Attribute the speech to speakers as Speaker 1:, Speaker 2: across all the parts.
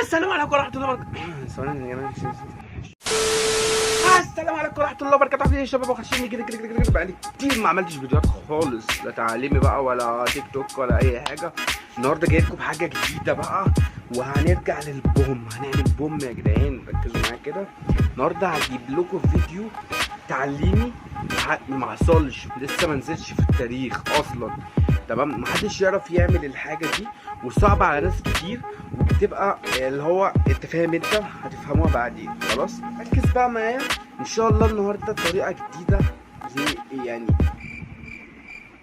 Speaker 1: السلام عليكم ورحمة الله وبركاته. السلام عليكم ورحمة الله وبركاته. عاملين ايه يا شباب؟ وحشني كده كده كده كده. بقالي كتير ما عملتش فيديوهات خالص، لا تعليمي بقى ولا تيك توك ولا أي حاجة. النهارده جاي لكم بحاجة جديدة بقى، وهنرجع للبوم. هنعمل بوم يا جدعان، ركزوا معايا كده. النهارده هجيب لكم فيديو تعليمي ما حصلش، لسه ما نزلش في التاريخ اصلا، تمام؟ محدش يعرف يعمل الحاجه دي، وصعبه على ناس كتير، وبتبقى اللي هو انت فاهم، انت هتفهموها بعدين. خلاص ركز بقى معايا ان شاء الله. النهارده طريقه جديده يعني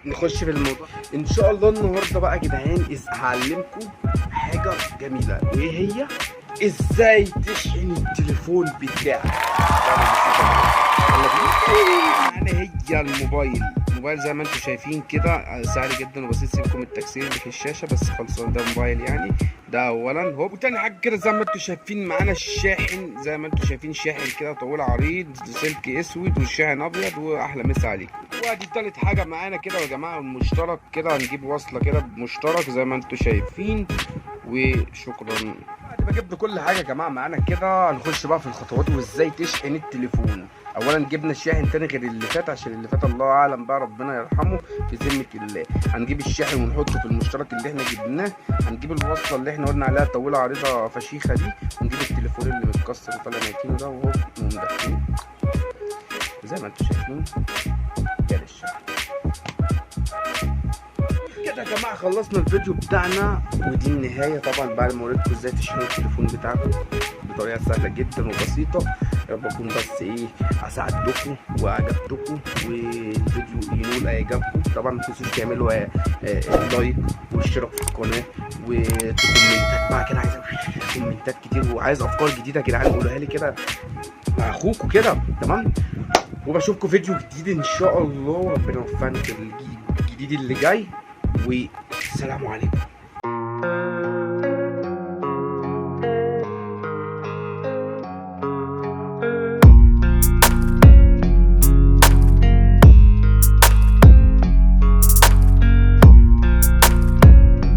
Speaker 1: نخش في الموضوع ان شاء الله. النهارده بقى يا جدعان هعلمكم حاجه جميله، وايه هي؟ ازاي تشحن التليفون بتاعك. يعني هي الموبايل زي ما انتم شايفين كده، سهل جدا وبسيط. سيبكم من التكسير اللي في الشاشه بس، خلصان. ده موبايل يعني، ده اولا. هو وتاني حاجه كده زي ما انتم شايفين معانا الشاحن، زي ما انتم شايفين شاحن كده طويل عريض، سلك اسود، والشاحن ابيض. واحلى مسا عليكم. وادي تالت حاجه معانا كده يا جماعه، المشترك كده. هنجيب وصله كده بمشترك زي ما انتم شايفين، وشكرا. بجيب كل حاجه يا جماعه معانا كده. هنخش بقى في الخطوات وازاي تشحن التليفون. اولا جبنا الشاحن تاني غير اللي فات، عشان اللي فات الله اعلم بقى، ربنا يرحمه في ذمه الله. هنجيب الشاحن ونحطه في المشترك اللي احنا جبناه. هنجيب الوصله اللي احنا قلنا عليها طويله عريضه فشيخه دي، ونجيب التليفون اللي متكسر وطالع ميتينه ده، وهو مدخلينه زي ما انتم شايفين. جالي الشاحن كده يا جماعه. خلصنا الفيديو بتاعنا، ودي النهايه طبعا بعد ما وريتكم ازاي تشحنوا التليفون بتاعكم بطريقه سهله جدا وبسيطه. يا رب اكون بس اساعدكم واعجبتكم، والفيديو ينول اعجابكم. طبعا ما تنسوش تعملوا لايك واشتراك في القناه، وكومنتات بقى كده. عايز كومنتات كتير، وعايز افكار جديده يا جدعان قولوها لي كده مع اخوكم كده، تمام؟ وبشوفكم فيديو جديد ان شاء الله. ربنا يوفقنا في الجديد اللي جاي، والسلام عليكم.